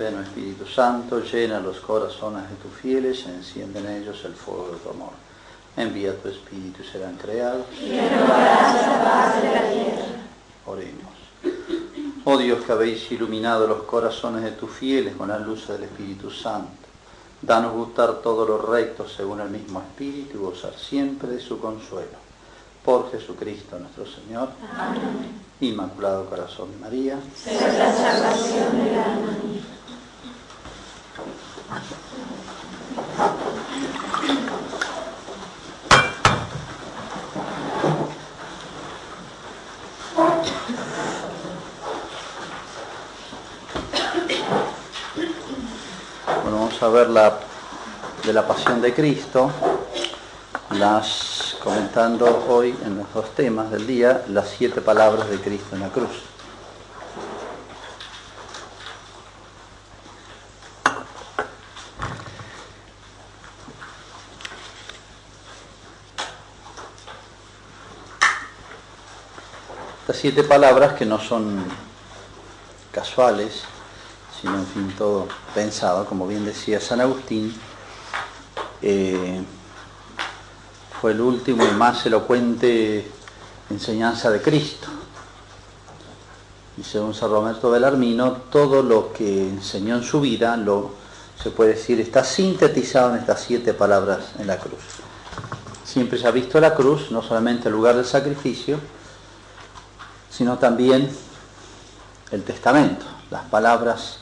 Ven, Espíritu Santo, llena los corazones de tus fieles, enciende en ellos el fuego de tu amor. Envía tu Espíritu y serán creados. Y renovarás la paz de la tierra. Oremos. Oh Dios, que habéis iluminado los corazones de tus fieles con la luz del Espíritu Santo, danos gustar todo lo recto según el mismo Espíritu y gozar siempre de su consuelo. Por Jesucristo nuestro Señor. Amén. Inmaculado Corazón de María. Santa salvación del alma mía. Bueno, vamos a ver de la Pasión de Cristo, comentando hoy en los dos temas del día, las 7 palabras de Cristo en la cruz. Estas 7 palabras que no son casuales, sino en fin todo pensado, como bien decía San Agustín, fue el último y más elocuente enseñanza de Cristo. Y según San Roberto Bellarmino, todo lo que enseñó en su vida, se puede decir, está sintetizado en estas 7 palabras en la cruz. Siempre se ha visto la cruz, no solamente el lugar del sacrificio, sino también el testamento, las palabras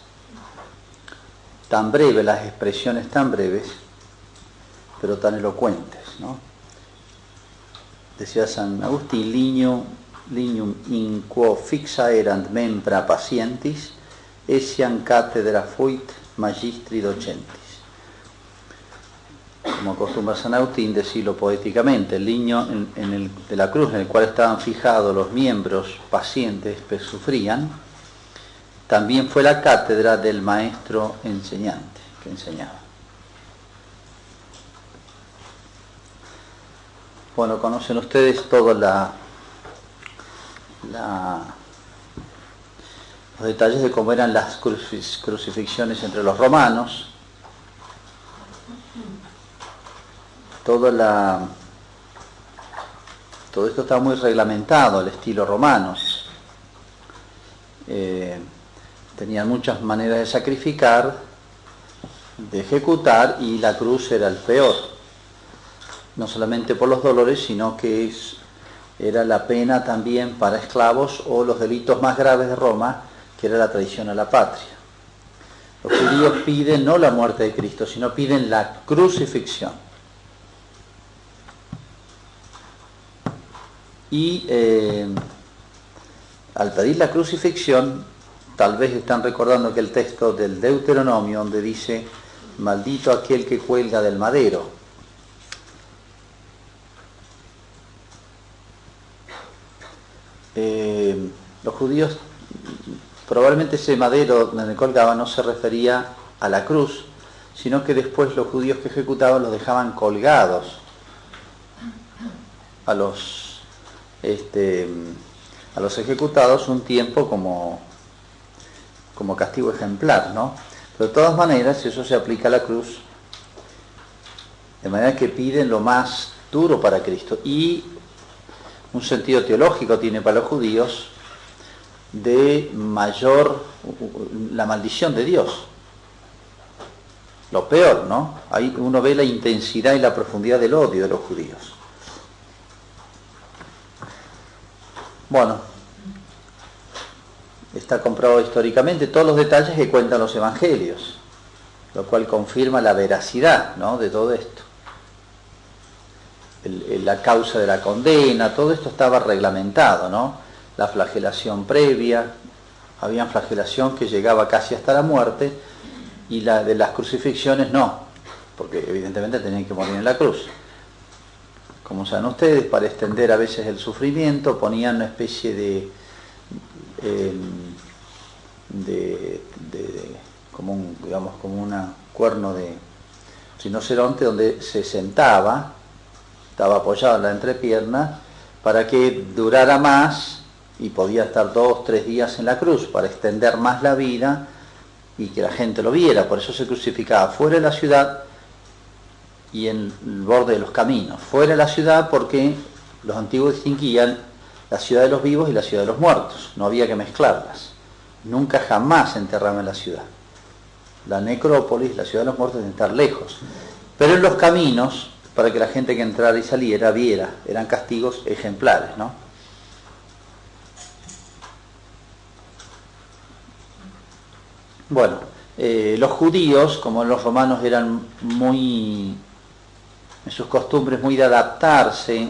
tan breves, las expresiones tan breves, pero tan elocuentes, ¿no? Decía San Agustín, lignum in quo fixa erant membra patientis, essiam cátedra fuit magistri docentis. Como acostumbra San Agustín decirlo poéticamente, el lignio de la cruz en el cual estaban fijados los miembros pacientes que sufrían, también fue la cátedra del maestro enseñante que enseñaba. Bueno, conocen ustedes todos los detalles de cómo eran las crucifixiones entre los romanos. Todo esto está muy reglamentado al estilo romano. Tenían muchas maneras de sacrificar, de ejecutar, y la cruz era el peor. No solamente por los dolores, sino que era la pena también para esclavos o los delitos más graves de Roma, que era la traición a la patria. Los judíos piden no la muerte de Cristo, sino piden la crucifixión. Y al pedir la crucifixión, tal vez están recordando que el texto del Deuteronomio, donde dice, maldito aquel que cuelga del madero. Los judíos, probablemente ese madero donde colgaba no se refería a la cruz, sino que después los judíos que ejecutaban los dejaban colgados a los ejecutados un tiempo como castigo ejemplar, ¿no? Pero de todas maneras eso se aplica a la cruz, de manera que piden lo más duro para Cristo. Y un sentido teológico tiene para los judíos de la maldición de Dios. Lo peor, ¿no? Ahí uno ve la intensidad y la profundidad del odio de los judíos. Bueno, está comprobado históricamente todos los detalles que cuentan los evangelios, lo cual confirma la veracidad, ¿no?, de todo esto. La causa de la condena, todo esto estaba reglamentado, ¿no? La flagelación previa, había flagelación que llegaba casi hasta la muerte, y la de las crucifixiones no, porque evidentemente tenían que morir en la cruz. Como saben ustedes, para extender a veces el sufrimiento, ponían una especie de como un cuerno de rinoceronte donde se sentaba, estaba apoyado en la entrepierna, para que durara más y podía estar 2 o 3 días en la cruz, para extender más la vida y que la gente lo viera. Por eso se crucificaba fuera de la ciudad y en el borde de los caminos. Fuera de la ciudad porque los antiguos distinguían la ciudad de los vivos y la ciudad de los muertos. No había que mezclarlas. Nunca jamás se enterraban en la ciudad. La necrópolis, la ciudad de los muertos, deben estar lejos. Pero en los caminos, para que la gente que entrara y saliera viera, eran castigos ejemplares, ¿no? Bueno, los judíos, como los romanos eran muy, en sus costumbres, muy de adaptarse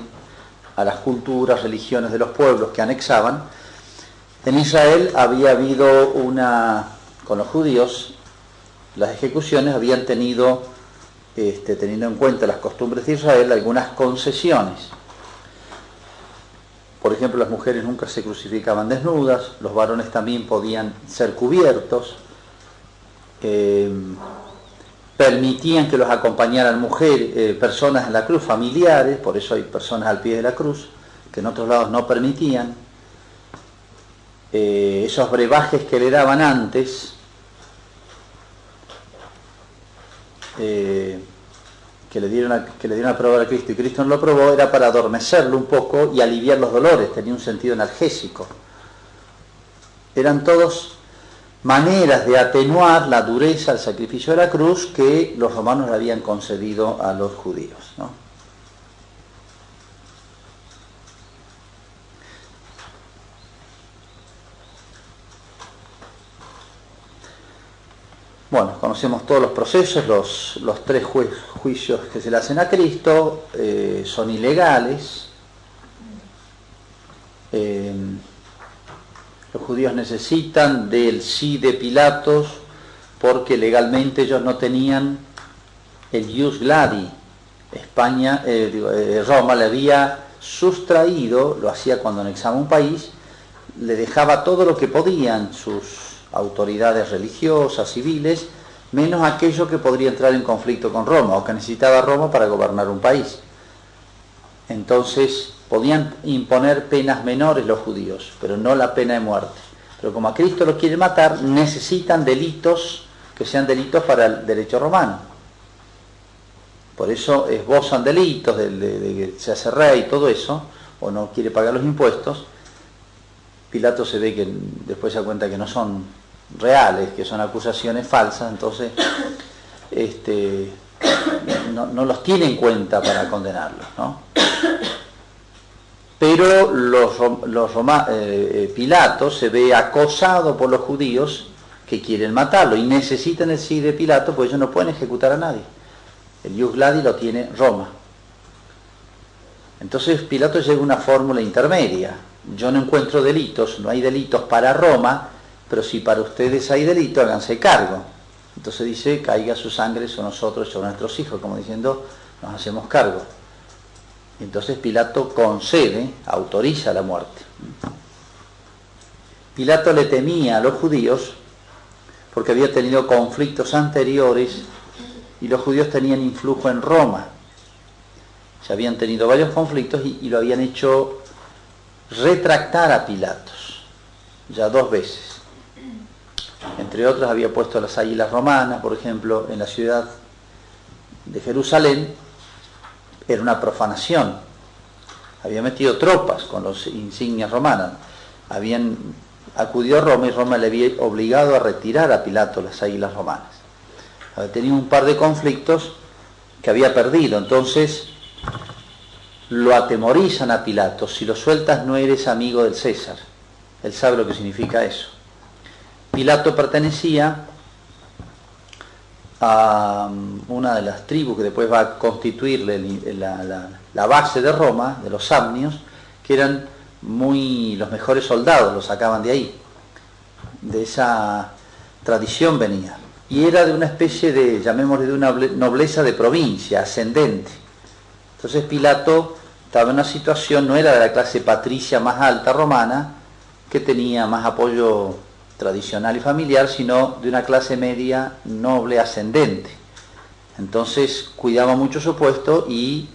a las culturas, religiones de los pueblos que anexaban, en Israel había habido con los judíos, las ejecuciones habían tenido, teniendo en cuenta las costumbres de Israel, algunas concesiones. Por ejemplo, las mujeres nunca se crucificaban desnudas, los varones también podían ser cubiertos, permitían que los acompañaran personas en la cruz, familiares, por eso hay personas al pie de la cruz, que en otros lados no permitían. Esos brebajes que le daban antes, que le dieron a probar a Cristo y Cristo no lo probó, era para adormecerlo un poco y aliviar los dolores, tenía un sentido analgésico. Eran todos maneras de atenuar la dureza del sacrificio de la cruz que los romanos le habían concedido a los judíos, ¿no? Bueno, conocemos todos los procesos, los tres juicios que se le hacen a Cristo son ilegales. Los judíos necesitan del sí de Pilatos porque legalmente ellos no tenían el ius gladi. Roma le había sustraído, lo hacía cuando anexaba un país, le dejaba todo lo que podían sus autoridades religiosas, civiles, menos aquello que podría entrar en conflicto con Roma o que necesitaba Roma para gobernar un país. Entonces podían imponer penas menores los judíos, pero no la pena de muerte. Pero como a Cristo lo quieren matar, necesitan delitos que sean delitos para el derecho romano. Por eso esbozan delitos de que se hace rey y todo eso, o no quiere pagar los impuestos. Pilato se ve que después se da cuenta que no son reales, que son acusaciones falsas, entonces no los tiene en cuenta para condenarlos, ¿no? Pero Pilato se ve acosado por los judíos que quieren matarlo y necesitan el sí de Pilato, pues ellos no pueden ejecutar a nadie. El ius gladi lo tiene Roma. Entonces Pilato llega a una fórmula intermedia. Yo no encuentro delitos, no hay delitos para Roma, pero si para ustedes hay delito, háganse cargo. Entonces dice, caiga su sangre sobre nosotros y sobre nuestros hijos, como diciendo, nos hacemos cargo. Y entonces Pilato concede, autoriza la muerte. Pilato le temía a los judíos porque había tenido conflictos anteriores y los judíos tenían influjo en Roma. Se habían tenido varios conflictos y lo habían hecho retractar a Pilatos, ya 2 veces. Entre otras había puesto las águilas romanas, por ejemplo, en la ciudad de Jerusalén, era una profanación. Había metido tropas con los insignias romanas. Habían acudido a Roma y Roma le había obligado a retirar a Pilato las águilas romanas. Había tenido un par de conflictos que había perdido, entonces lo atemorizan a Pilato. Si lo sueltas no eres amigo del César. Él sabe lo que significa eso. Pilato pertenecía a una de las tribus que después va a constituir la base de Roma, de los samnios, que eran los mejores soldados, los sacaban de ahí. De esa tradición venía. Y era de una especie de, llamémosle, de una nobleza de provincia, ascendente. Entonces Pilato estaba en una situación, no era de la clase patricia más alta romana, que tenía más apoyo tradicional y familiar, sino de una clase media, noble, ascendente. Entonces cuidaba mucho su puesto y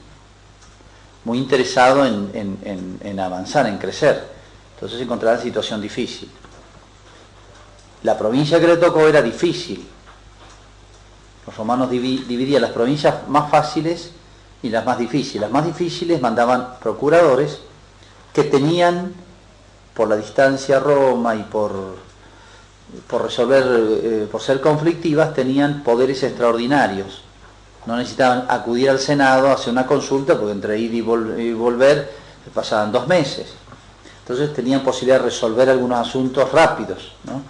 muy interesado en avanzar, en crecer. Entonces se encontraba en situación difícil. La provincia que le tocó era difícil. Los romanos dividían las provincias más fáciles y las más difíciles. Las más difíciles mandaban procuradores que tenían, por la distancia a Roma y por resolver, por ser conflictivas, tenían poderes extraordinarios. No necesitaban acudir al Senado a hacer una consulta, porque entre ir y volver pasaban 2 meses. Entonces tenían posibilidad de resolver algunos asuntos rápidos, ¿no?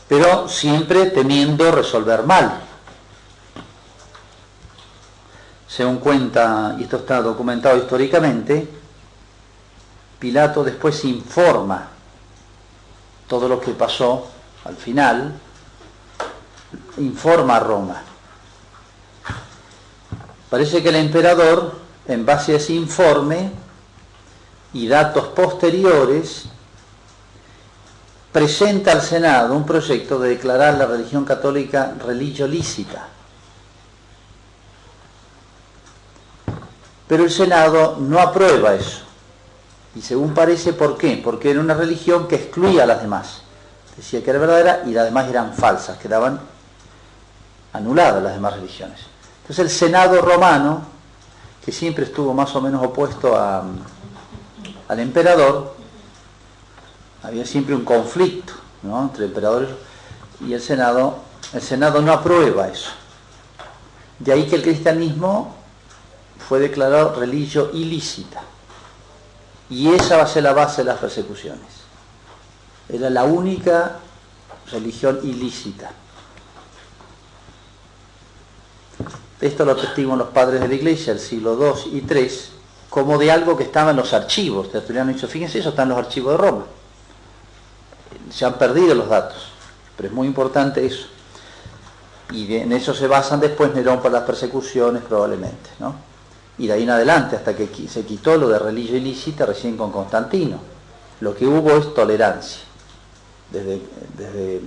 Pero siempre temiendo resolver mal. Según cuenta, y esto está documentado históricamente, Pilato después informa todo lo que pasó al final, informa a Roma. Parece que el emperador, en base a ese informe y datos posteriores, presenta al Senado un proyecto de declarar la religión católica religio lícita. Pero el Senado no aprueba eso. Y según parece, ¿por qué? Porque era una religión que excluía a las demás. Decía que era verdadera y las demás eran falsas, quedaban anuladas las demás religiones. Entonces el Senado romano, que siempre estuvo más o menos opuesto al emperador, había siempre un conflicto, ¿no?, entre emperadores y el Senado no aprueba eso. De ahí que el cristianismo fue declarado religio ilícita. Y esa va a ser la base de las persecuciones. Era la única religión ilícita. Esto lo atestiguan los padres de la Iglesia del siglo II y III, como de algo que estaba en los archivos. Tertuliano dice, fíjense, eso está en los archivos de Roma. Se han perdido los datos, pero es muy importante eso. Y en eso se basan después Nerón para las persecuciones probablemente, ¿no? Y de ahí en adelante, hasta que se quitó lo de religio ilícita recién con Constantino. Lo que hubo es tolerancia. Desde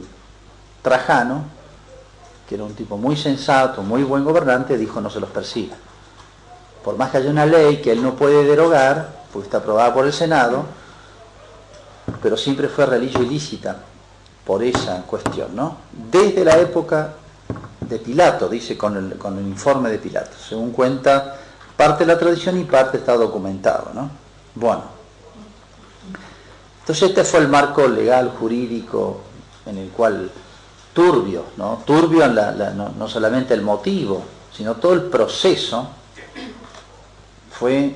Trajano, que era un tipo muy sensato, muy buen gobernante, dijo no se los persiga. Por más que haya una ley que él no puede derogar, porque está aprobada por el Senado, pero siempre fue religio ilícita por esa cuestión, ¿no? Desde la época de Pilato, dice con el informe de Pilato, según cuenta parte de la tradición y parte está documentado, ¿no? Bueno, entonces este fue el marco legal, jurídico, en el cual turbio, ¿no? Turbio no solamente el motivo, sino todo el proceso fue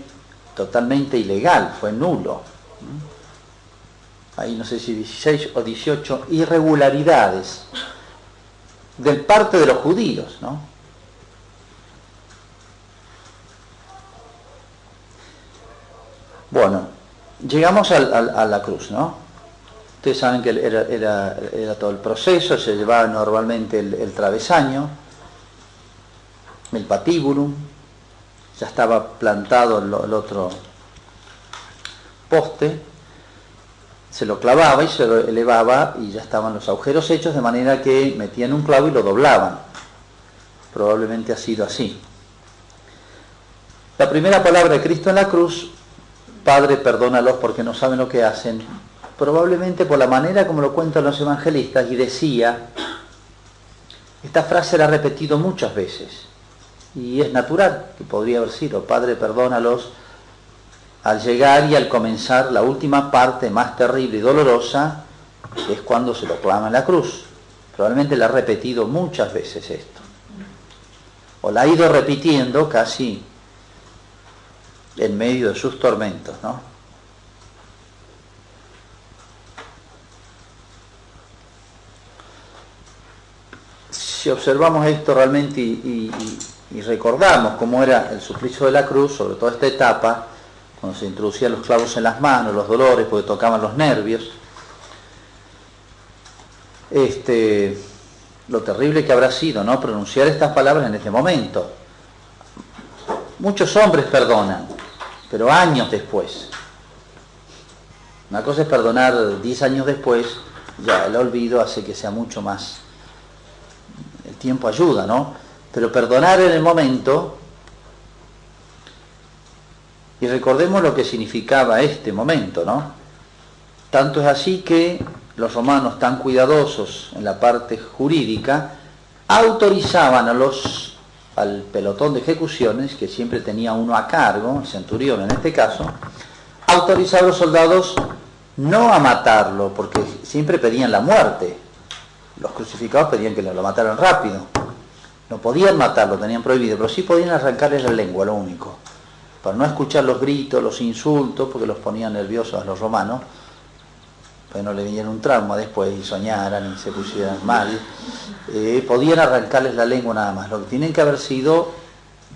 totalmente ilegal, fue nulo. Hay no sé si 16 o 18 irregularidades de parte de los judíos, ¿no? Bueno, llegamos a la cruz, ¿no? Ustedes saben que era todo el proceso, se llevaba normalmente el travesaño, el patíburum, ya estaba plantado el otro poste, se lo clavaba y se lo elevaba y ya estaban los agujeros hechos, de manera que metían un clavo y lo doblaban. Probablemente ha sido así. La primera palabra de Cristo en la cruz, Padre, perdónalos porque no saben lo que hacen, probablemente por la manera como lo cuentan los evangelistas, y decía, esta frase la ha repetido muchas veces, y es natural que podría haber sido, Padre, perdónalos, al llegar y al comenzar la última parte más terrible y dolorosa, que es cuando se lo clama en la cruz. Probablemente la ha repetido muchas veces esto, o la ha ido repitiendo casi en medio de sus tormentos, ¿no? Si observamos esto realmente y recordamos cómo era el suplicio de la cruz, sobre todo esta etapa, cuando se introducían los clavos en las manos, los dolores, porque tocaban los nervios, lo terrible que habrá sido, ¿no?, pronunciar estas palabras en este momento. Muchos hombres perdonan, pero años después. Una cosa es perdonar 10 años después, ya el olvido hace que sea mucho más. El tiempo ayuda, ¿no? Pero perdonar en el momento, y recordemos lo que significaba este momento, ¿no? Tanto es así que los romanos, tan cuidadosos en la parte jurídica, autorizaban al pelotón de ejecuciones, que siempre tenía uno a cargo, el centurión en este caso, autorizaba a los soldados no a matarlo, porque siempre pedían la muerte. Los crucificados pedían que lo mataran rápido. No podían matarlo, tenían prohibido, pero sí podían arrancarles la lengua, lo único. Para no escuchar los gritos, los insultos, porque los ponían nerviosos a los romanos, para que no le viniera un trauma después y soñaran y se pusieran mal. Podían arrancarles la lengua nada más. Lo que tienen que haber sido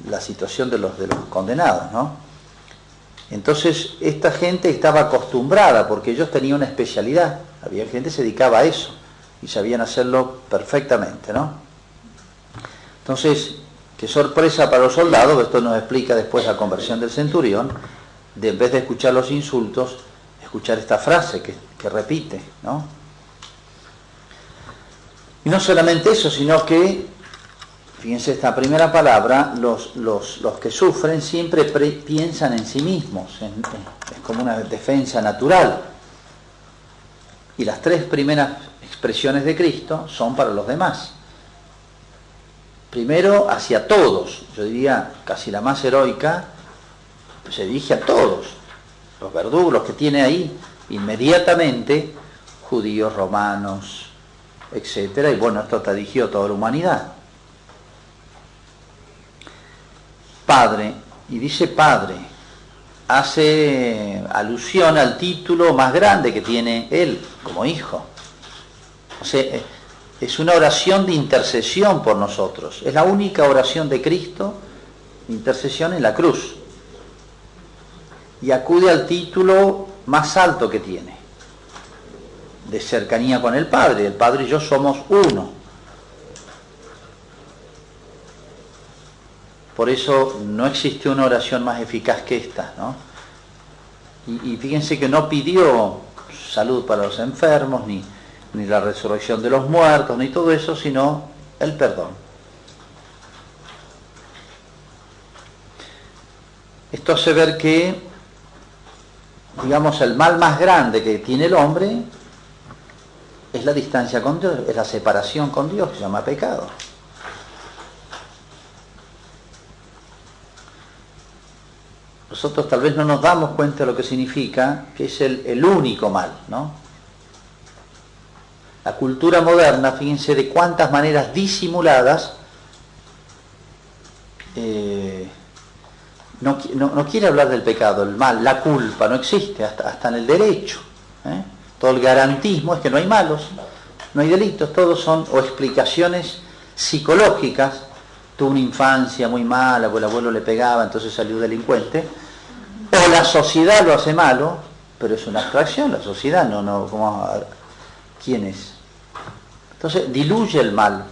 la situación de los condenados, ¿no? Entonces, esta gente estaba acostumbrada, porque ellos tenían una especialidad. Había gente que se dedicaba a eso y sabían hacerlo perfectamente, ¿no? Entonces, qué sorpresa para los soldados, esto nos explica después la conversión del centurión, de en vez de escuchar los insultos, escuchar esta frase que repite, ¿no? Y no solamente eso, sino que, fíjense esta primera palabra, los que sufren siempre piensan en sí mismos, es como una defensa natural. Y las tres primeras expresiones de Cristo son para los demás. Primero hacia todos, yo diría casi la más heroica, pues se dirige a todos, los verdugos, los que tiene ahí inmediatamente, judíos, romanos, etcétera, y bueno, esto está dirigido a toda la humanidad. Padre, y dice Padre, hace alusión al título más grande que tiene él como hijo. O sea, es una oración de intercesión por nosotros. Es la única oración de Cristo de intercesión en la cruz. Y acude al título más alto que tiene, de cercanía con el Padre. El Padre y yo somos uno. Por eso no existe una oración más eficaz que esta, ¿no? Y fíjense que no pidió salud para los enfermos, ni la resurrección de los muertos, ni todo eso, sino el perdón. Esto hace ver que, digamos, el mal más grande que tiene el hombre es la distancia con Dios, es la separación con Dios, que se llama pecado. Nosotros tal vez no nos damos cuenta de lo que significa, que es el único mal, ¿no? La cultura moderna, fíjense de cuántas maneras disimuladas no quiere hablar del pecado, el mal, la culpa, no existe, hasta en el derecho. Todo el garantismo es que no hay malos, no hay delitos, todos son o explicaciones psicológicas. Tuvo una infancia muy mala, porque el abuelo le pegaba, entonces salió delincuente. O la sociedad lo hace malo, pero es una abstracción, la sociedad ¿quién es? Entonces diluye el mal.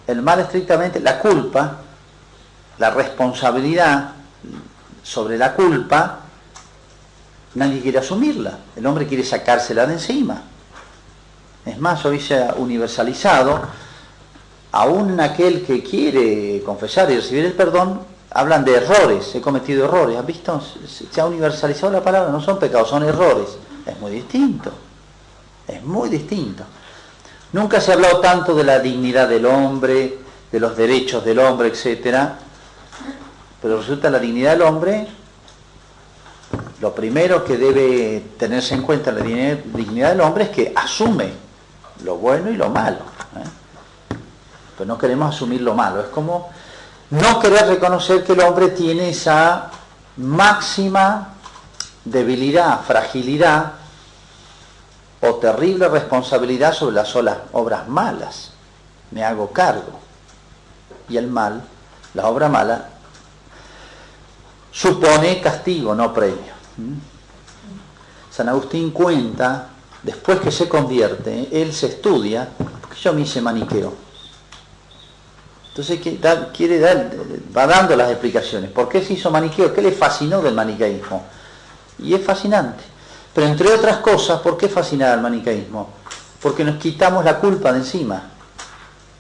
El mal estrictamente, la culpa, la responsabilidad sobre la culpa, nadie quiere asumirla. El hombre quiere sacársela de encima. Es más, hoy se ha universalizado, aún aquel que quiere confesar y recibir el perdón, hablan de errores, he cometido errores. ¿Han visto? Se ha universalizado la palabra, no son pecados, son errores. Es muy distinto. Es muy distinto. Nunca se ha hablado tanto de la dignidad del hombre, de los derechos del hombre, etcétera. Pero resulta la dignidad del hombre, lo primero que debe tenerse en cuenta la dignidad del hombre es que asume lo bueno y lo malo. Pero no queremos asumir lo malo. Es como no querer reconocer que el hombre tiene esa máxima debilidad, fragilidad o terrible responsabilidad sobre las obras malas. Me hago cargo. Y el mal, la obra mala, supone castigo, no premio. San Agustín cuenta, después que se convierte, él se estudia, porque yo me hice maniqueo. Entonces va dando las explicaciones. ¿Por qué se hizo maniqueo? ¿Qué le fascinó del maniqueísmo? Y es fascinante. Pero entre otras cosas, ¿por qué fascinaba el maniqueísmo? Porque nos quitamos la culpa de encima.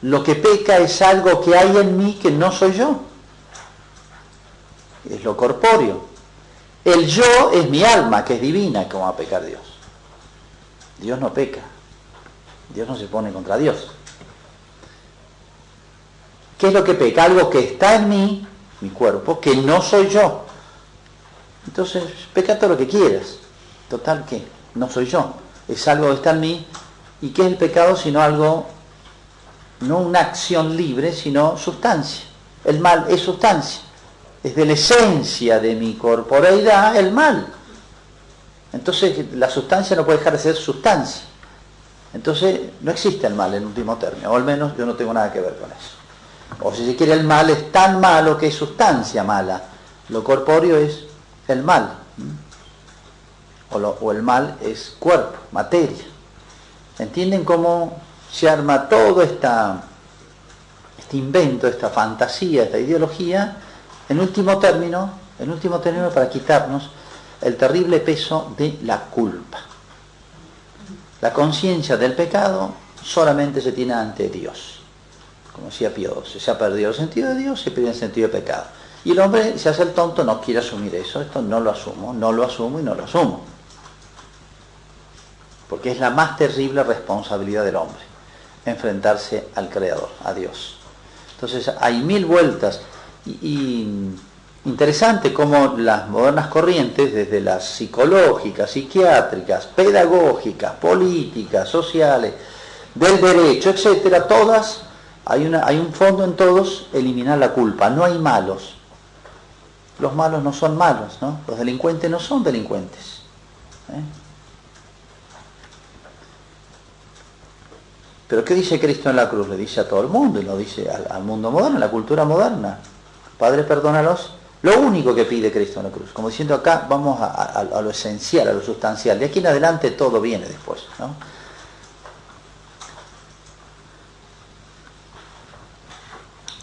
Lo que peca es algo que hay en mí que no soy yo. Es lo corpóreo. El yo es mi alma, que es divina, como va a pecar Dios. Dios no peca. Dios no se pone contra Dios. ¿Qué es lo que peca? Algo que está en mí, mi cuerpo, que no soy yo. Entonces, peca todo lo que quieras. Total, ¿qué? No soy yo. Es algo que está en mí. ¿Y qué es el pecado? Sino algo, no una acción libre, sino sustancia. El mal es sustancia. Es de la esencia de mi corporeidad el mal. Entonces, la sustancia no puede dejar de ser sustancia. Entonces, no existe el mal en último término. O al menos yo no tengo nada que ver con eso. O si se quiere, el mal es tan malo que es sustancia mala. Lo corpóreo es el mal. O el mal es cuerpo, materia. ¿Entienden cómo se arma todo este invento, esta fantasía, esta ideología, en último término para quitarnos el terrible peso de la culpa? La conciencia del pecado solamente se tiene ante Dios. Como decía Pío XII, se ha perdido el sentido de Dios, se pierde el sentido de pecado. Y el hombre se hace el tonto, no quiere asumir eso. Esto no lo asumo y no lo asumo. Porque es la más terrible responsabilidad del hombre, enfrentarse al Creador, a Dios. Entonces hay mil vueltas. Y interesante cómo las modernas corrientes, desde las psicológicas, psiquiátricas, pedagógicas, políticas, sociales, del derecho, etcétera, todas, hay un fondo en todos: eliminar la culpa. No hay malos. Los malos no son malos, ¿no? Los delincuentes no son delincuentes. Pero ¿qué dice Cristo en la cruz? Le dice a todo el mundo, y lo dice al mundo moderno, a la cultura moderna: Padre, perdónalos. Lo único que pide Cristo en la cruz. Como diciendo, acá vamos a lo esencial, a lo sustancial. De aquí en adelante todo viene después, ¿no?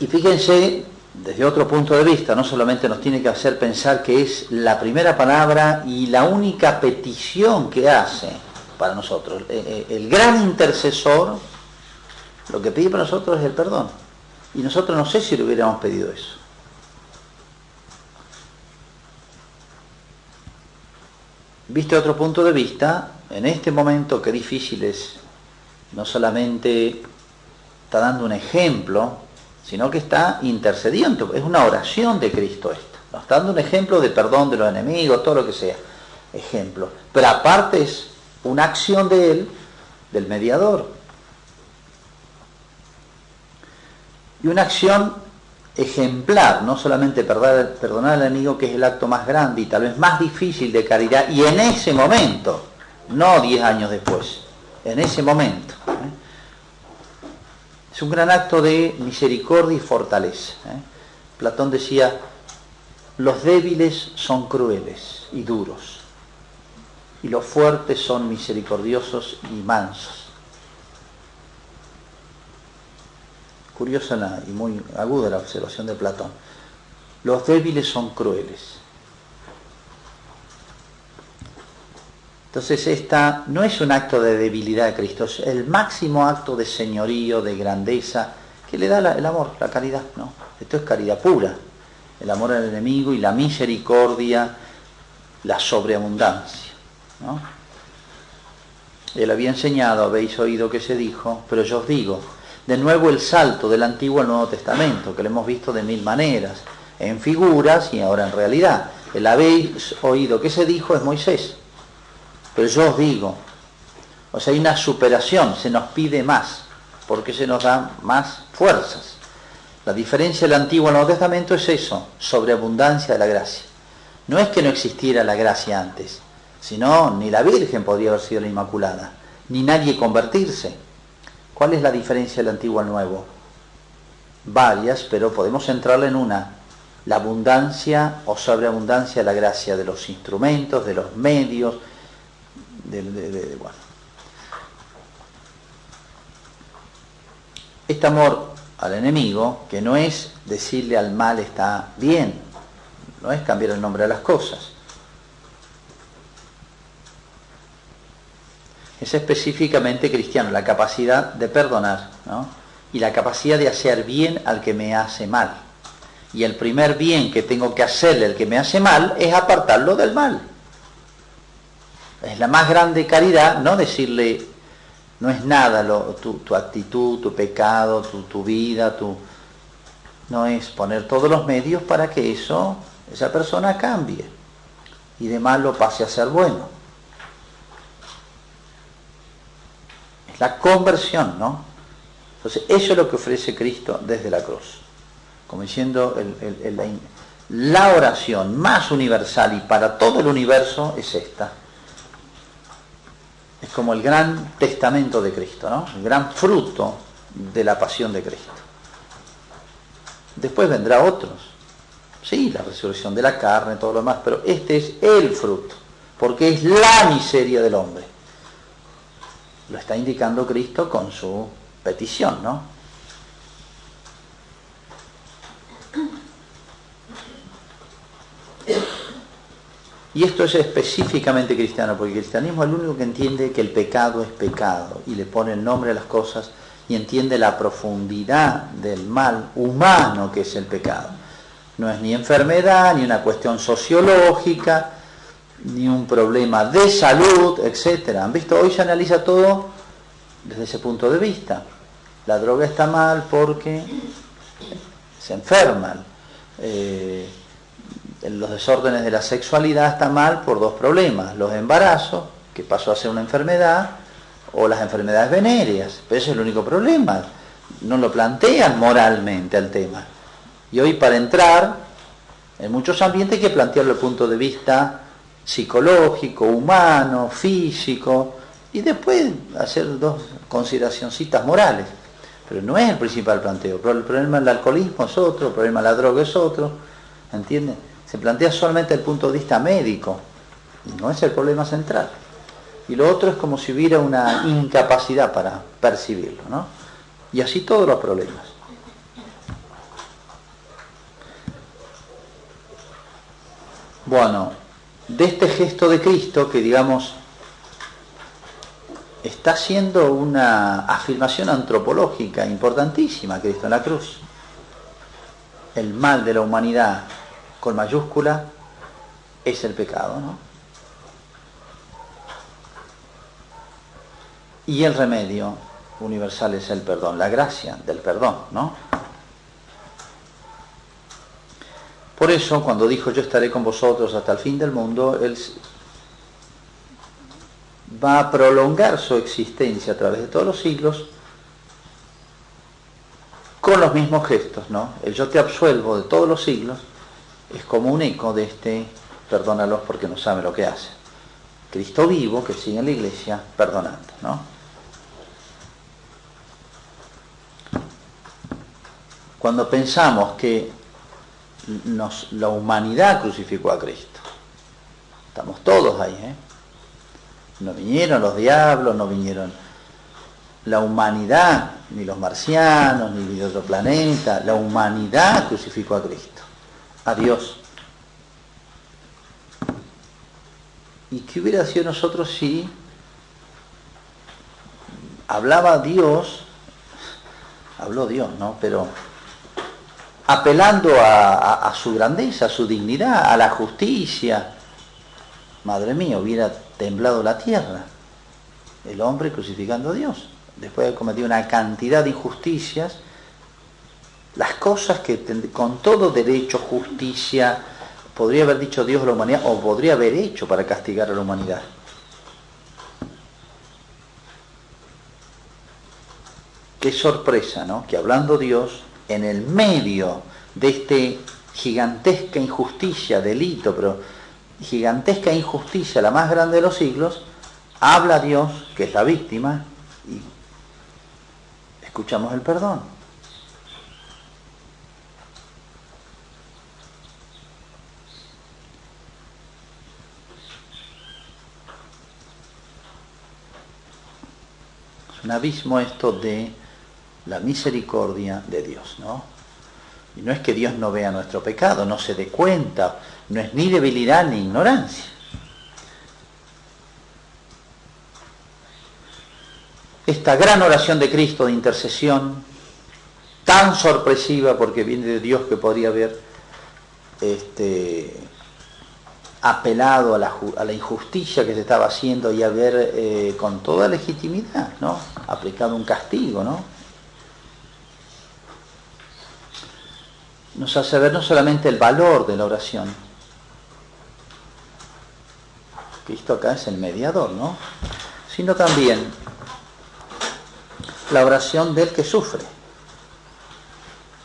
Y fíjense, desde otro punto de vista, no solamente nos tiene que hacer pensar que es la primera palabra y la única petición que hace para nosotros. El gran intercesor, lo que pide para nosotros es el perdón. Y nosotros no sé si le hubiéramos pedido eso. Viste otro punto de vista, en este momento qué difícil es, no solamente está dando un ejemplo, sino que está intercediendo. Es una oración de Cristo esta. Nos está dando un ejemplo de perdón de los enemigos, todo lo que sea. Ejemplo. Pero aparte es una acción de Él, del mediador. Y una acción ejemplar, no solamente perdonar al enemigo, que es el acto más grande y tal vez más difícil de caridad, y en ese momento, no 10 años después, en ese momento. Es un gran acto de misericordia y fortaleza. Platón decía: los débiles son crueles y duros, y los fuertes son misericordiosos y mansos. Curiosa y muy aguda la observación de Platón. Los débiles son crueles. Entonces esta no es un acto de debilidad de Cristo, es el máximo acto de señorío, de grandeza, que le da el amor, la caridad, ¿no? Esto es caridad pura, el amor al enemigo y la misericordia, la sobreabundancia, ¿no? Él había enseñado, habéis oído que se dijo, pero yo os digo. De nuevo el salto del Antiguo al Nuevo Testamento, que lo hemos visto de mil maneras, en figuras y ahora en realidad. El habéis oído que se dijo es Moisés, pero yo os digo. O sea, hay una superación, se nos pide más, porque se nos dan más fuerzas. La diferencia del Antiguo al Nuevo Testamento es eso, sobreabundancia de la gracia. No es que no existiera la gracia antes, sino ni la Virgen podría haber sido la Inmaculada, ni nadie convertirse. ¿Cuál es la diferencia del Antiguo al Nuevo? Varias, pero podemos centrarla en una: la abundancia o sobreabundancia de la gracia, de los instrumentos, de los medios, bueno. Este amor al enemigo, que no es decirle al mal está bien, no es cambiar el nombre de las cosas, es específicamente cristiano, la capacidad de perdonar, ¿no? Y la capacidad de hacer bien al que me hace mal. Y el primer bien que tengo que hacerle al que me hace mal es apartarlo del mal. Es la más grande caridad, no decirle No es nada tu actitud, tu pecado, tu vida, no es poner todos los medios para que esa persona cambie y de malo pase a ser bueno. Es la conversión, ¿no? Entonces, eso es lo que ofrece Cristo desde la cruz. Como diciendo, la oración más universal y para todo el universo es esta. Es como el gran testamento de Cristo, ¿no? El gran fruto de la pasión de Cristo. Después vendrá otros. Sí, la resurrección de la carne, todo lo demás, pero este es el fruto, porque es la miseria del hombre. Lo está indicando Cristo con su petición, ¿no? Y esto es específicamente cristiano, porque el cristianismo es el único que entiende que el pecado es pecado y le pone el nombre a las cosas y entiende la profundidad del mal humano que es el pecado. No es ni enfermedad, ni una cuestión sociológica, ni un problema de salud, etc. ¿Han visto? Hoy se analiza todo desde ese punto de vista. La droga está mal porque se enferman. Los desórdenes de la sexualidad están mal por dos problemas: los embarazos, que pasó a ser una enfermedad, o las enfermedades venéreas. Pero ese es el único problema. No lo plantean moralmente al tema. Y hoy, para entrar en muchos ambientes, hay que plantearlo desde el punto de vista psicológico, humano, físico, y después hacer dos consideracioncitas morales. Pero no es el principal planteo. Pero el problema del alcoholismo es otro, el problema de la droga es otro, ¿entienden? Se plantea solamente desde el punto de vista médico, y no es el problema central. Y lo otro es como si hubiera una incapacidad para percibirlo, ¿no? Y así todos los problemas. Bueno, de este gesto de Cristo, que digamos está haciendo una afirmación antropológica importantísima, Cristo en la cruz. El mal de la humanidad, con mayúscula, es el pecado, ¿no? Y el remedio universal es el perdón, la gracia del perdón, ¿no? Por eso, cuando dijo yo estaré con vosotros hasta el fin del mundo, Él va a prolongar su existencia a través de todos los siglos con los mismos gestos, ¿no? El yo te absuelvo de todos los siglos es como un eco de este perdónalos porque no saben lo que hacen. Cristo vivo que sigue en la iglesia perdonando, ¿no? Cuando pensamos que la humanidad crucificó a Cristo, estamos todos ahí, ¿eh? No vinieron los diablos, no vinieron la humanidad, ni los marcianos, ni de otro planeta. La humanidad crucificó a Cristo, a Dios. ¿Y qué hubiera sido nosotros si hablaba Dios, habló Dios, ¿no? Pero apelando a su grandeza, a su dignidad, a la justicia? Madre mía, hubiera temblado la tierra. El hombre crucificando a Dios, después de haber cometido una cantidad de injusticias, las cosas que con todo derecho, justicia, podría haber dicho Dios a la humanidad, o podría haber hecho para castigar a la humanidad. Qué sorpresa, ¿no? Que hablando Dios, en el medio de este gigantesca injusticia, delito, pero gigantesca injusticia, la más grande de los siglos, habla Dios, que es la víctima, y escuchamos el perdón. Es un abismo esto de la misericordia de Dios, ¿no? Y no es que Dios no vea nuestro pecado, no se dé cuenta, no es ni debilidad ni ignorancia. Esta gran oración de Cristo de intercesión, tan sorpresiva porque viene de Dios que podría haber apelado a la injusticia que se estaba haciendo y haber con toda legitimidad, ¿no?, aplicado un castigo, ¿no? Nos hace ver no solamente el valor de la oración. Cristo acá es el mediador, ¿no?, sino también la oración del que sufre.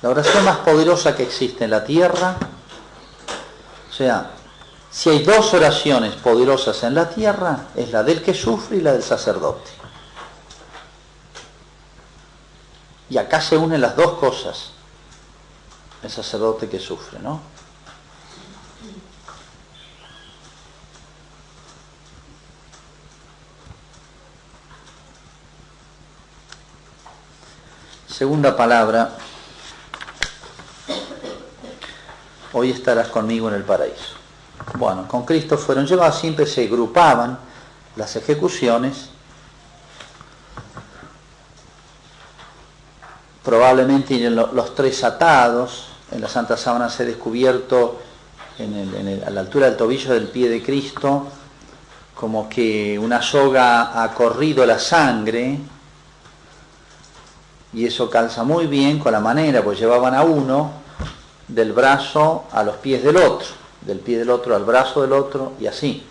La oración más poderosa que existe en la tierra, o sea, si hay dos oraciones poderosas en la tierra, es la del que sufre y la del sacerdote. Y acá se unen las dos cosas, el sacerdote que sufre, ¿no? Segunda palabra, hoy estarás conmigo en el paraíso. Bueno, con Cristo fueron llevados, siempre se agrupaban las ejecuciones, probablemente los tres atados. En la Santa Sábana se ha descubierto a la altura del tobillo del pie de Cristo como que una soga ha corrido la sangre, y eso calza muy bien con la manera, pues llevaban a uno del brazo a los pies del otro, del pie del otro al brazo del otro, y así.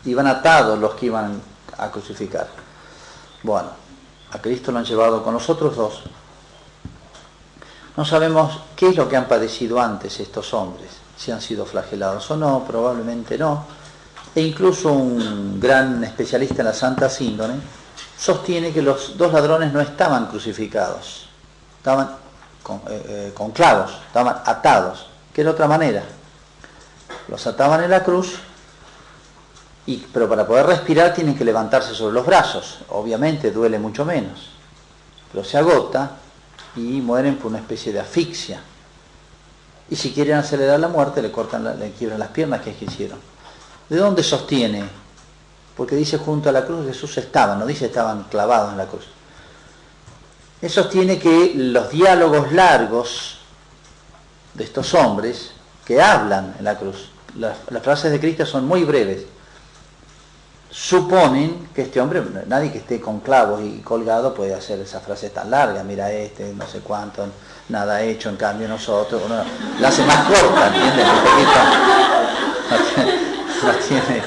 Iban atados los que iban a crucificar. Bueno, a Cristo lo han llevado con los otros dos. No sabemos qué es lo que han padecido antes estos hombres, si han sido flagelados o no, probablemente no. E incluso un gran especialista en la Santa Síndone sostiene que los dos ladrones no estaban crucificados, estaban con clavos, estaban atados, que era otra manera. Los ataban en la cruz, pero para poder respirar tienen que levantarse sobre los brazos. Obviamente duele mucho menos, pero se agota y mueren por una especie de asfixia. Y si quieren acelerar la muerte, le quiebran las piernas, que es que hicieron. ¿De dónde sostiene? Porque dice junto a la cruz Jesús estaba, no dice estaban clavados en la cruz. Él sostiene que los diálogos largos de estos hombres que hablan en la cruz, las frases de Cristo son muy breves, suponen que este hombre, nadie que esté con clavos y colgado puede hacer esa frase tan larga, mira no sé cuánto, nada hecho, en cambio nosotros, no, la hace más corta, ¿entiendes? No tiene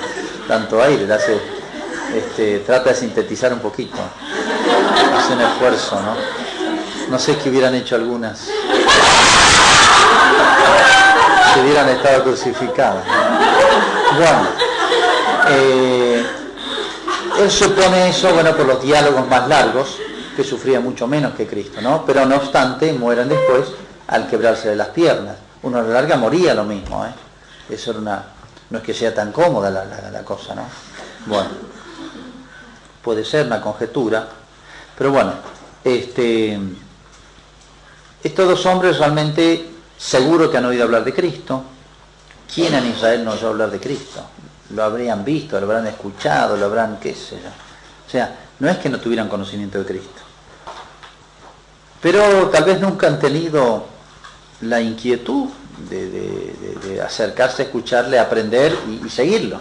tanto aire, trata de sintetizar un poquito, hace un esfuerzo, ¿no? No sé qué hubieran hecho algunas si hubieran estado crucificadas, ¿no? Bueno, él supone eso, bueno, por los diálogos más largos, que sufría mucho menos que Cristo, ¿no? Pero no obstante, mueren después al quebrarse de las piernas. Uno a la larga moría lo mismo, ¿eh? Eso era no es que sea tan cómoda la cosa, ¿no? Bueno, puede ser una conjetura, pero bueno, estos dos hombres realmente seguro que han oído hablar de Cristo. ¿Quién en Israel no oyó hablar de Cristo? Lo habrían visto, lo habrán escuchado, lo habrán, qué sé yo. O sea, no es que no tuvieran conocimiento de Cristo, pero tal vez nunca han tenido la inquietud de acercarse a escucharle, aprender y seguirlo.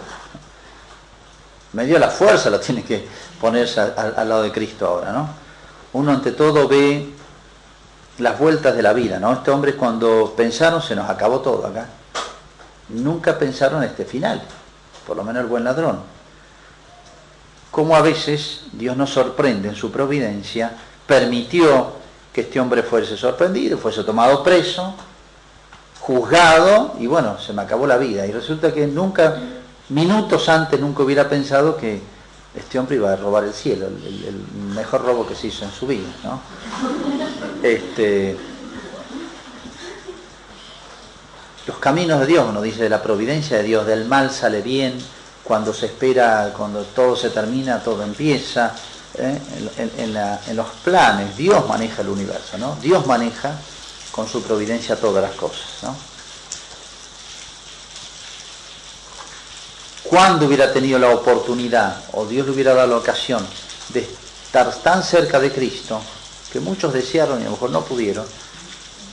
Medio la fuerza lo tiene que ponerse al lado de Cristo ahora, ¿no? Uno ante todo ve las vueltas de la vida, ¿no? Este hombre, cuando pensaron, se nos acabó todo acá. Nunca pensaron este final, por lo menos el buen ladrón. Como a veces Dios nos sorprende en su providencia, permitió que este hombre fuese sorprendido, fuese tomado preso, juzgado, y bueno, se me acabó la vida. Y resulta que minutos antes nunca hubiera pensado que este hombre iba a robar el cielo, el mejor robo que se hizo en su vida, ¿no? Los caminos de Dios, uno dice, de la providencia de Dios, del mal sale bien, cuando se espera, cuando todo se termina, todo empieza, en los planes. Dios maneja el universo, ¿no? Dios maneja con su providencia todas las cosas, ¿no? Cuando hubiera tenido la oportunidad, o Dios le hubiera dado la ocasión de estar tan cerca de Cristo, que muchos desearon y a lo mejor no pudieron,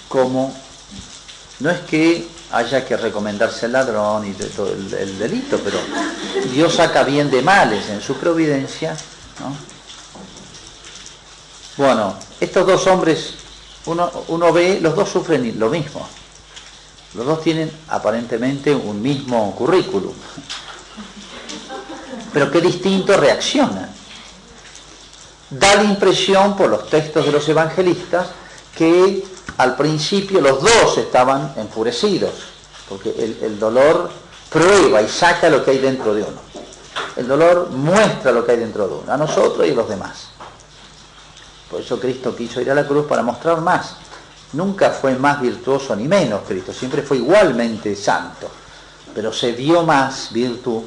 como no es que haya que recomendarse al ladrón y de todo el delito, pero Dios saca bien de males en su providencia, ¿no? Bueno, estos dos hombres, uno ve, los dos sufren lo mismo. Los dos tienen aparentemente un mismo currículum, pero qué distinto reaccionan. Da la impresión por los textos de los evangelistas que al principio los dos estaban enfurecidos, porque el dolor prueba y saca lo que hay dentro de uno. El dolor muestra lo que hay dentro de uno, a nosotros y a los demás. Por eso Cristo quiso ir a la cruz para mostrar más. Nunca fue más virtuoso ni menos Cristo, siempre fue igualmente santo, pero se vio más virtud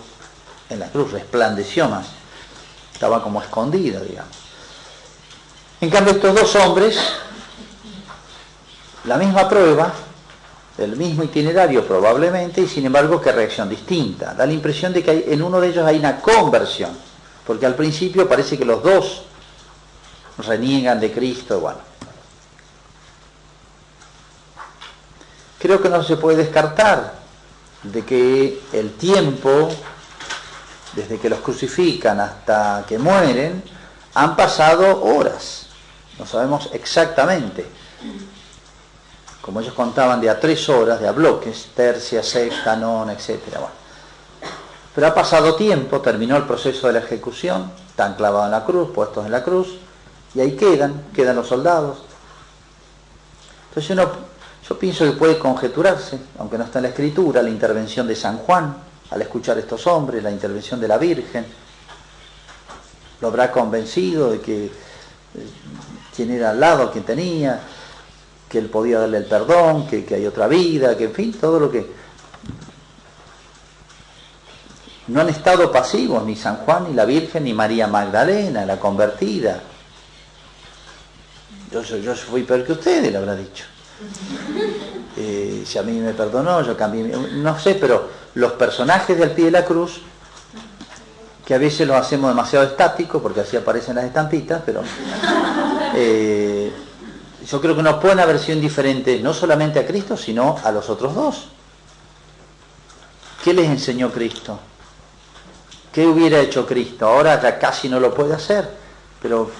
en la cruz, resplandeció más. Estaba como escondido, digamos. En cambio, estos dos hombres, la misma prueba, el mismo itinerario probablemente, y sin embargo, qué reacción distinta. Da la impresión de que en uno de ellos hay una conversión, porque al principio parece que los dos reniegan de Cristo, bueno. Creo que no se puede descartar de que el tiempo, desde que los crucifican hasta que mueren, han pasado horas. No sabemos exactamente. Como ellos contaban de a 3 horas, de a bloques, tercia, sexta, nona, etc. Bueno. Pero ha pasado tiempo, terminó el proceso de la ejecución, están clavados en la cruz, puestos en la cruz, y ahí quedan los soldados. Entonces yo pienso que puede conjeturarse, aunque no está en la Escritura, la intervención de San Juan al escuchar a estos hombres, la intervención de la Virgen. Lo habrá convencido de que quién era al lado, quién tenía, que él podía darle el perdón, que hay otra vida, que en fin, todo lo que... No han estado pasivos ni San Juan, ni la Virgen, ni María Magdalena, la convertida. Yo fui peor que ustedes, le habrá dicho. Si a mí me perdonó, yo cambié, no sé, pero los personajes del pie de la cruz, que a veces los hacemos demasiado estáticos porque así aparecen las estampitas, pero yo creo que no pueden haber sido indiferentes no solamente a Cristo, sino a los otros dos. ¿Qué les enseñó Cristo? ¿Qué hubiera hecho Cristo? Ahora ya casi no lo puede hacer, pero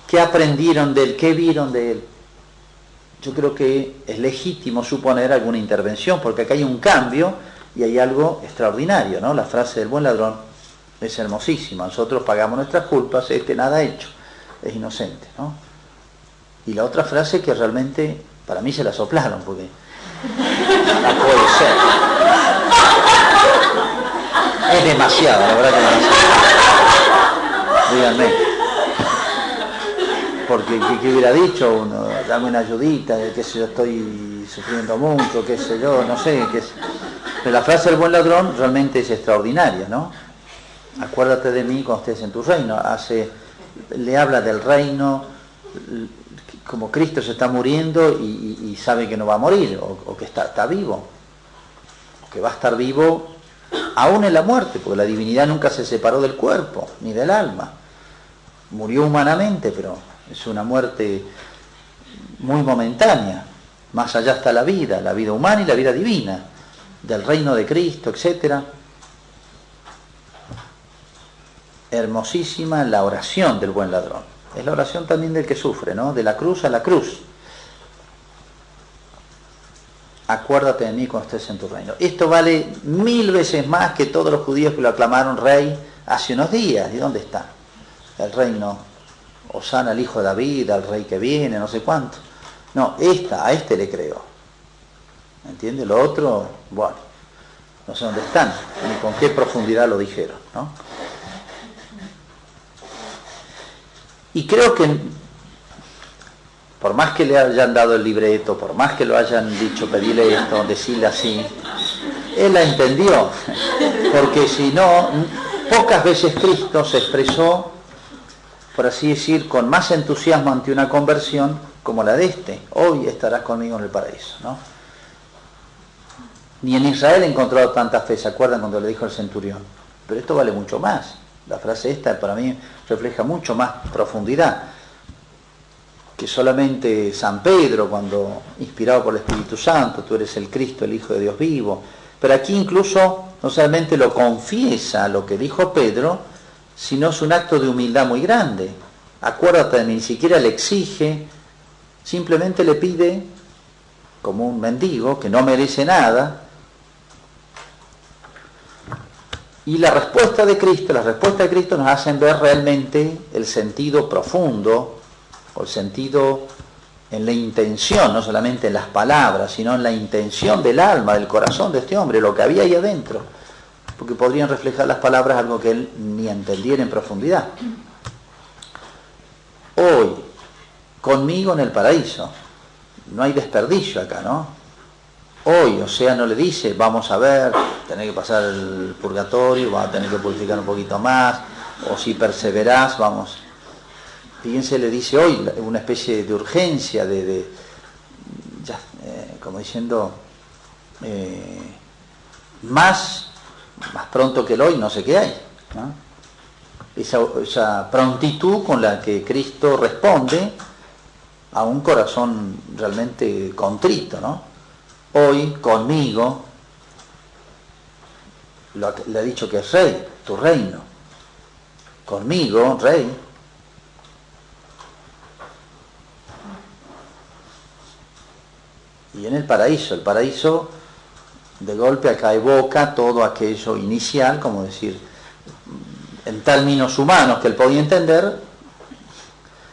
¿qué aprendieron de él? ¿Qué vieron de él? Yo creo que es legítimo suponer alguna intervención, porque acá hay un cambio y hay algo extraordinario, ¿no? La frase del buen ladrón es hermosísima. Nosotros pagamos nuestras culpas, nada ha hecho, es inocente, ¿no? Y la otra frase que realmente para mí se la soplaron, porque no puede ser. Es demasiado, la verdad que es demasiado. Díganme. Porque ¿qué hubiera dicho uno? Dame una ayudita, qué sé yo, estoy sufriendo mucho, qué sé yo, no sé. Pero la frase del buen ladrón realmente es extraordinaria, ¿no? Acuérdate de mí cuando estés en tu reino. Le habla del reino, como Cristo se está muriendo y sabe que no va a morir, o que está vivo, o que va a estar vivo aún en la muerte, porque la divinidad nunca se separó del cuerpo, ni del alma. Murió humanamente, pero es una muerte muy momentánea. Más allá está la vida humana y la vida divina, del reino de Cristo, etc. Hermosísima la oración del buen ladrón. Es la oración también del que sufre, ¿no? De la cruz a la cruz. Acuérdate de mí cuando estés en tu reino. Esto vale 1000 veces más que todos los judíos que lo aclamaron rey hace unos días. ¿Y dónde está? El reino, Hosana al hijo de David, al rey que viene, no sé cuánto. No, a este le creo. ¿Me entiende? Lo otro, bueno, no sé dónde están, ni con qué profundidad lo dijeron, ¿no? Y creo que, por más que le hayan dado el libreto, por más que lo hayan dicho, pedirle esto, decirle así, él la entendió. Porque si no, pocas veces Cristo se expresó, por así decir, con más entusiasmo ante una conversión como la de este. Hoy estarás conmigo en el paraíso, ¿no? Ni en Israel he encontrado tanta fe, ¿se acuerdan cuando le dijo al centurión? Pero esto vale mucho más. La frase esta para mí refleja mucho más profundidad. que solamente San Pedro, cuando inspirado por el Espíritu Santo, tú eres el Cristo, el Hijo de Dios vivo. Pero aquí incluso no solamente lo confiesa lo que dijo Pedro, sino es un acto de humildad muy grande. Acuérdate de mí, ni siquiera le exige, simplemente le pide, como un mendigo que no merece nada. Y la respuesta de Cristo nos hacen ver realmente el sentido profundo, o el sentido en la intención, no solamente en las palabras, sino en la intención del alma, del corazón de este hombre, lo que había ahí adentro, porque podrían reflejar las palabras algo que él ni entendiera en profundidad. Hoy, conmigo en el paraíso, no hay desperdicio acá, ¿no? Hoy, o sea, no le dice, vamos a ver, tenés que pasar el purgatorio, vas a tener que purificar un poquito más, o si perseverás, vamos. Fíjense, le dice hoy una especie de urgencia, como diciendo, más pronto que el hoy, no sé qué hay, ¿no? Esa prontitud con la que Cristo responde a un corazón realmente contrito, ¿no? Hoy, conmigo, le ha dicho que es rey, tu reino. Conmigo, rey. Y en el paraíso de golpe acá evoca todo aquello inicial, como decir, en términos humanos que él podía entender,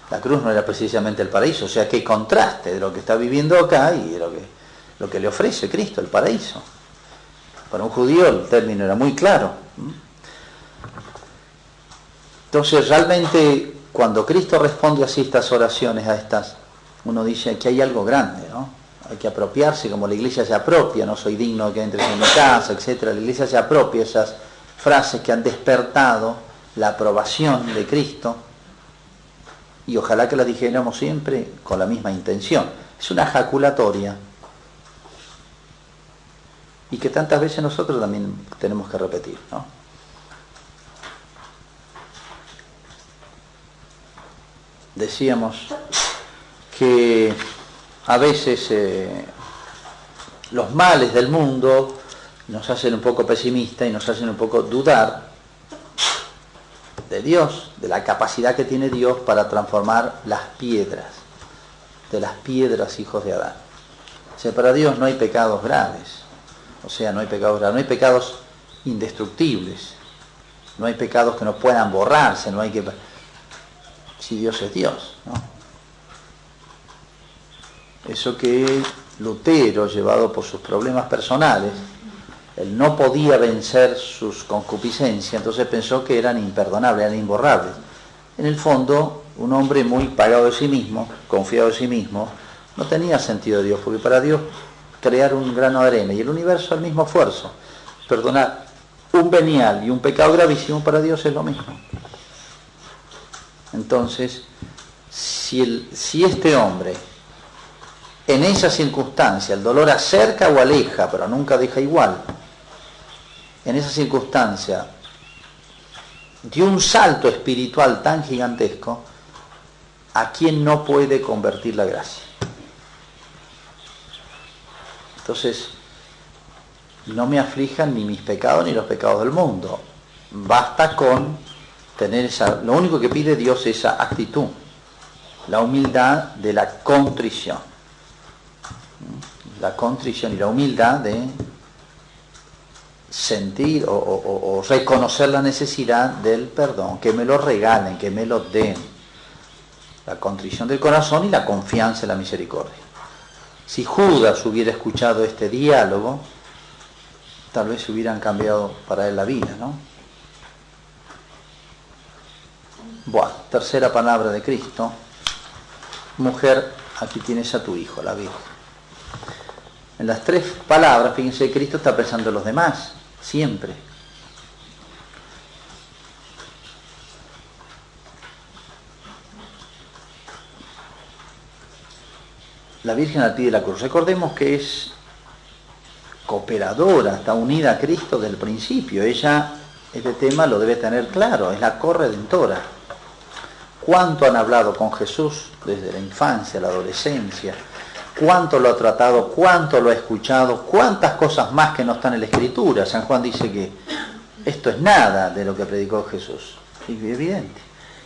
la cruz no era precisamente el paraíso, o sea, qué contraste de lo que está viviendo acá y de lo que le ofrece Cristo, el paraíso. Para un judío el término era muy claro. Entonces realmente cuando Cristo responde así estas oraciones, uno dice que hay algo grande, ¿no? Hay que apropiarse, como la iglesia se apropia, no soy digno de que entres en mi casa, etc. La iglesia se apropia esas frases que han despertado la aprobación de Cristo, y ojalá que las dijéramos siempre con la misma intención. Es una ejaculatoria, y que tantas veces nosotros también tenemos que repetir, ¿no? Decíamos que a veces los males del mundo nos hacen un poco pesimistas y nos hacen un poco dudar de Dios, de la capacidad que tiene Dios para transformar las piedras, de las piedras hijos de Adán. O sea, para Dios no hay pecados graves, no hay pecados indestructibles, no hay pecados que no puedan borrarse, si Dios es Dios, ¿no? Eso que Lutero, llevado por sus problemas personales, él no podía vencer sus concupiscencias, entonces pensó que eran imperdonables, eran imborrables. En el fondo, un hombre muy pagado de sí mismo, confiado de sí mismo, no tenía sentido de Dios, porque para Dios crear un grano de arena y el universo al mismo esfuerzo, perdonar un venial y un pecado gravísimo para Dios es lo mismo. Entonces, si este hombre en esa circunstancia el dolor acerca o aleja, pero nunca deja igual, en esa circunstancia dio un salto espiritual tan gigantesco, ¿a quién no puede convertir la gracia? Entonces, no me aflijan ni mis pecados ni los pecados del mundo. Basta con tener lo único que pide Dios es esa actitud, la humildad de la contrición. La contrición y la humildad de sentir o reconocer la necesidad del perdón, que me lo regalen, que me lo den. La contrición del corazón y la confianza en la misericordia. Si Judas hubiera escuchado este diálogo, tal vez hubieran cambiado para él la vida, ¿no? Bueno, tercera palabra de Cristo. Mujer, aquí tienes a tu hijo, la Virgen. En las tres palabras, fíjense, Cristo está pensando en los demás, siempre. La Virgen al pie de la cruz. Recordemos que es cooperadora, está unida a Cristo desde el principio. Ella, este tema lo debe tener claro, es la corredentora. cuánto han hablado con Jesús desde la infancia, la adolescencia, cuánto lo ha tratado, cuánto lo ha escuchado, cuántas cosas más que no están en la Escritura. San Juan dice que esto es nada de lo que predicó Jesús, es evidente.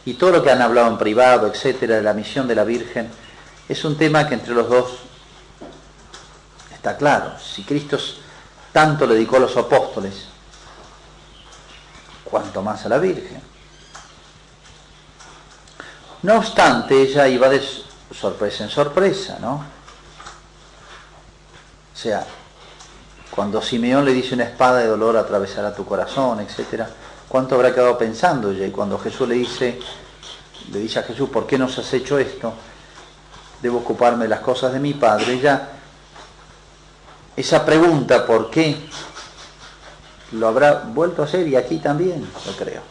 Y todo lo que han hablado en privado, etcétera, de la misión de la Virgen, es un tema que entre los dos está claro. Si Cristo tanto le dedicó a los apóstoles, cuanto más a la Virgen. No obstante, ella iba de sorpresa en sorpresa, ¿no? O sea, cuando Simeón le dice una espada de dolor atravesará tu corazón, etcétera, ¿cuánto habrá quedado pensando ella? Y cuando Jesús le dice a Jesús, ¿por qué nos has hecho esto? Debo ocuparme de las cosas de mi Padre. Ella, esa pregunta, ¿por qué? Lo habrá vuelto a hacer y aquí también, lo creo.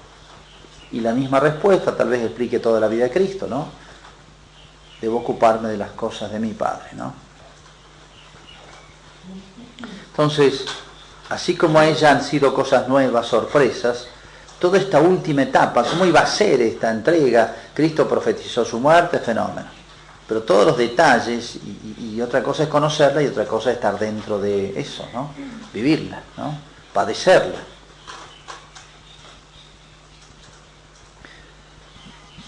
Y la misma respuesta tal vez explique toda la vida de Cristo, ¿no? Debo ocuparme de las cosas de mi Padre, ¿no? Entonces, así como a ella han sido cosas nuevas, sorpresas, toda esta última etapa, ¿cómo iba a ser esta entrega? Cristo profetizó su muerte, fenómeno. Pero todos los detalles, y otra cosa es conocerla y otra cosa es estar dentro de eso, ¿no? Vivirla, ¿no? Padecerla.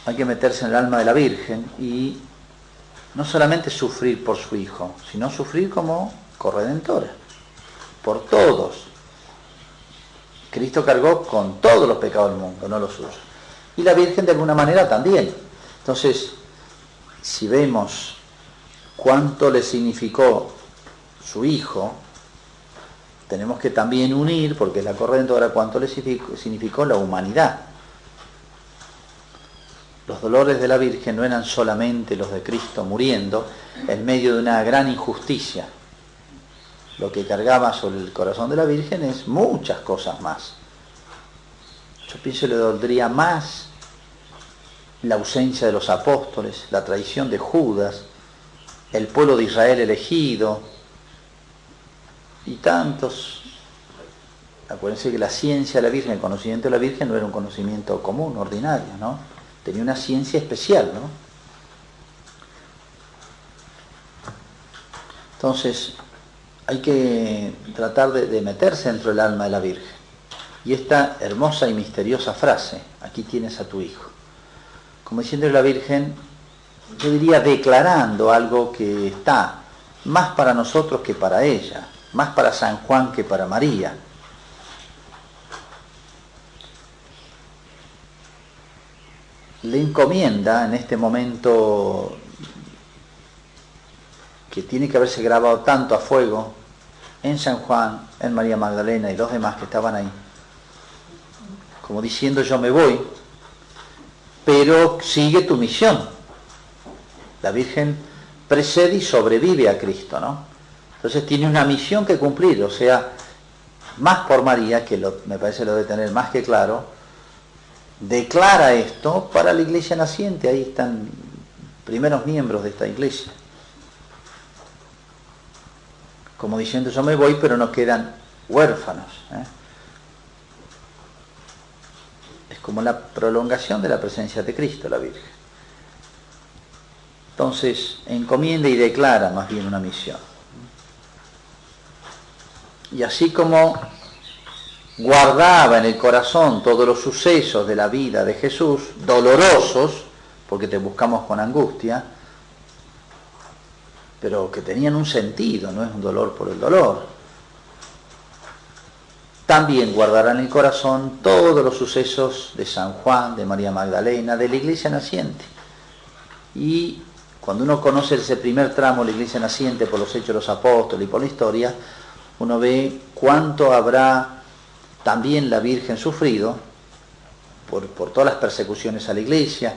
Hay que meterse en el alma de la Virgen y no solamente sufrir por su Hijo, sino sufrir como corredentora, por todos. Cristo cargó con todos los pecados del mundo, no los suyos. Y la Virgen de alguna manera también. Entonces, si vemos cuánto le significó su Hijo, tenemos que también unir, porque es la corredentora, cuánto le significó la humanidad. Los dolores de la Virgen no eran solamente los de Cristo muriendo en medio de una gran injusticia. Lo que cargaba sobre el corazón de la Virgen es muchas cosas más. Yo pienso que le dolería más la ausencia de los apóstoles, la traición de Judas, el pueblo de Israel elegido y tantos. Acuérdense que la ciencia de la Virgen, el conocimiento de la Virgen no era un conocimiento común, ordinario, ¿no? Tenía una ciencia especial, ¿no? Entonces, hay que tratar de meterse dentro del alma de la Virgen. Y esta hermosa y misteriosa frase, aquí tienes a tu Hijo. Como diciéndole a la Virgen, yo diría declarando algo que está más para nosotros que para ella, más para San Juan que para María. Le encomienda en este momento que tiene que haberse grabado tanto a fuego en San Juan, en María Magdalena y los demás que estaban ahí, como diciendo yo me voy, pero sigue tu misión. La Virgen precede y sobrevive a Cristo, ¿no? Entonces tiene una misión que cumplir, o sea, más por María, que me parece lo debe tener más que claro, declara esto para la iglesia naciente. Ahí están primeros miembros de esta iglesia. Como diciendo, yo me voy, pero no quedan huérfanos, ¿eh? Es como la prolongación de la presencia de Cristo, la Virgen. Entonces, encomienda y declara más bien una misión. Y así como guardaba en el corazón todos los sucesos de la vida de Jesús, dolorosos, porque te buscamos con angustia, pero que tenían un sentido, no es un dolor por el dolor. También guardará en el corazón todos los sucesos de San Juan, de María Magdalena, de la iglesia naciente. Y cuando uno conoce ese primer tramo de la iglesia naciente por los hechos de los apóstoles y por la historia, uno ve cuánto habrá también la Virgen sufrido por todas las persecuciones a la iglesia.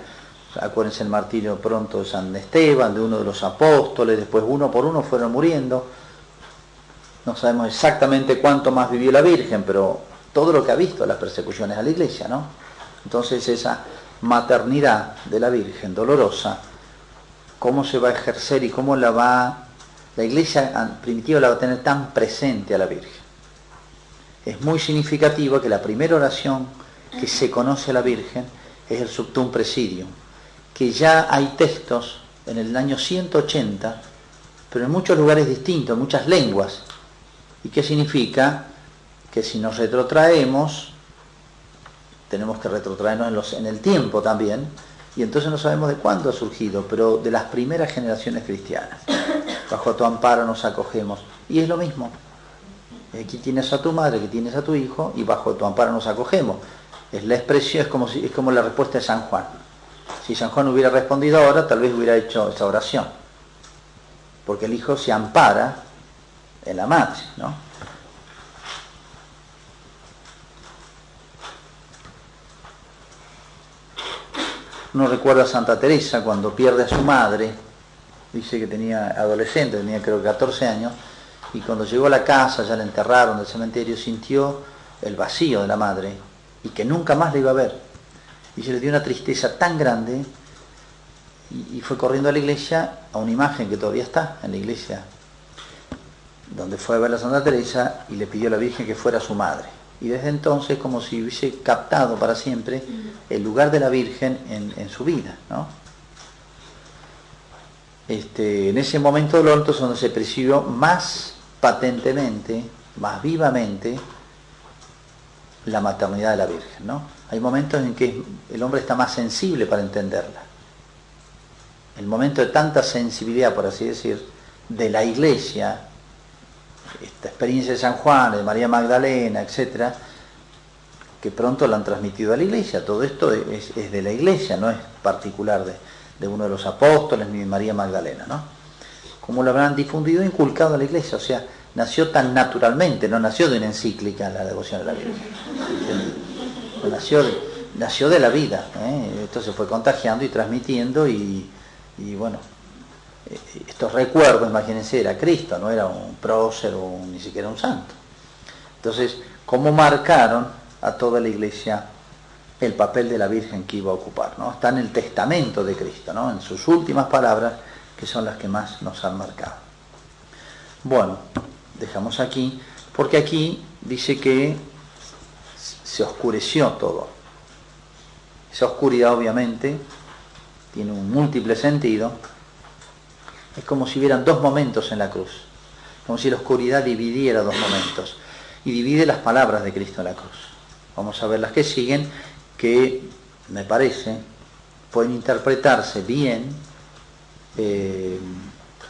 Acuérdense el martirio pronto de San Esteban, de uno de los apóstoles, después uno por uno fueron muriendo. No sabemos exactamente cuánto más vivió la Virgen, pero todo lo que ha visto las persecuciones a la iglesia, ¿no? Entonces esa maternidad de la Virgen dolorosa, cómo se va a ejercer y cómo la iglesia primitiva la va a tener tan presente a la Virgen. Es muy significativo que la primera oración que se conoce a la Virgen es el Subtum Presidium, que ya hay textos en el año 180, pero en muchos lugares distintos, en muchas lenguas. ¿Y qué significa? Que si nos retrotraemos, tenemos que retrotraernos en el tiempo también, y entonces no sabemos de cuándo ha surgido, pero de las primeras generaciones cristianas. Bajo tu amparo nos acogemos. Y es lo mismo. Aquí tienes a tu madre, aquí tienes a tu hijo, y bajo tu amparo nos acogemos. Es la expresión, es como la respuesta de San Juan. Si San Juan hubiera respondido ahora, tal vez hubiera hecho esa oración. Porque el hijo se ampara en la madre, ¿no? Uno recuerda a Santa Teresa cuando pierde a su madre, dice que tenía adolescente, tenía creo que 14 años, y cuando llegó a la casa, ya la enterraron del cementerio, sintió el vacío de la madre y que nunca más la iba a ver. Y se le dio una tristeza tan grande y fue corriendo a la iglesia, a una imagen que todavía está en la iglesia, donde fue a ver a Santa Teresa y le pidió a la Virgen que fuera su madre. Y desde entonces como si hubiese captado para siempre el lugar de la Virgen en su vida, ¿no? En ese momento doloroso es donde se percibió más patentemente, más vivamente, la maternidad de la Virgen, ¿no? Hay momentos en que el hombre está más sensible para entenderla. El momento de tanta sensibilidad, por así decir, de la Iglesia, esta experiencia de San Juan, de María Magdalena, etcétera, que pronto la han transmitido a la Iglesia. Todo esto es de la Iglesia, no es particular de uno de los apóstoles ni de María Magdalena, ¿no? Como lo habrán difundido e inculcado a la Iglesia, o sea, nació tan naturalmente, no nació de una encíclica la devoción a la Virgen. Nació de la vida, Esto se fue contagiando y transmitiendo y bueno, estos recuerdos, imagínense, era Cristo, no era un prócer o ni siquiera un santo. Entonces, ¿cómo marcaron a toda la Iglesia el papel de la Virgen que iba a ocupar, ¿no? Está en el testamento de Cristo, ¿no? En sus últimas palabras, que son las que más nos han marcado. Bueno, dejamos aquí, porque aquí dice que se oscureció todo. Esa oscuridad obviamente tiene un múltiple sentido. Es como si hubieran dos momentos en la cruz, como si la oscuridad dividiera dos momentos, y divide las palabras de Cristo en la cruz. Vamos a ver las que siguen, que me parece pueden interpretarse bien,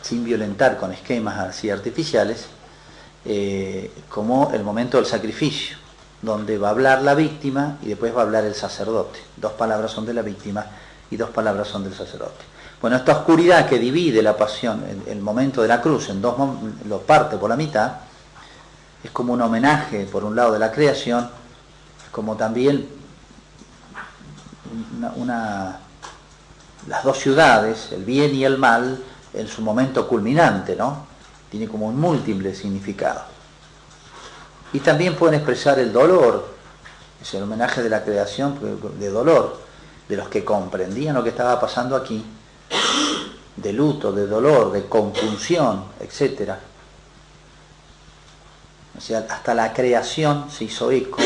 sin violentar con esquemas así artificiales, como el momento del sacrificio, donde va a hablar la víctima y después va a hablar el sacerdote. Dos palabras son de la víctima y dos palabras son del sacerdote. Bueno, esta oscuridad que divide la pasión, el momento de la cruz, en dos, lo parte por la mitad, es como un homenaje, por un lado, de la creación, como también las dos ciudades, el bien y el mal, en su momento culminante, ¿no? Tiene como un múltiple significado. Y también pueden expresar el dolor, es el homenaje de la creación, de dolor, de los que comprendían lo que estaba pasando aquí, de luto, de dolor, de compunción, etc. O sea, hasta la creación se hizo eco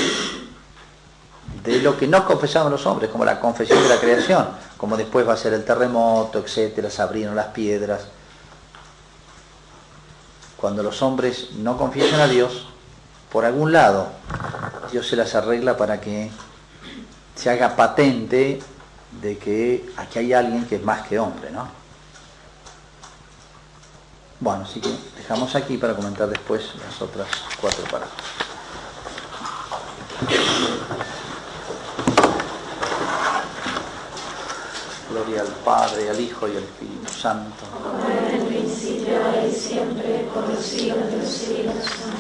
de lo que no confesaban los hombres, como la confesión de la creación, como después va a ser el terremoto, etc. Se abrieron las piedras. Cuando los hombres no confiesan a Dios, por algún lado, Dios se las arregla para que se haga patente de que aquí hay alguien que es más que hombre, ¿no? Bueno, así que dejamos aquí para comentar después las otras 4 parágrafos. Gloria al Padre, al Hijo y al Espíritu Santo. Como en el principio y siempre, por los siglos de los siglos. Amén.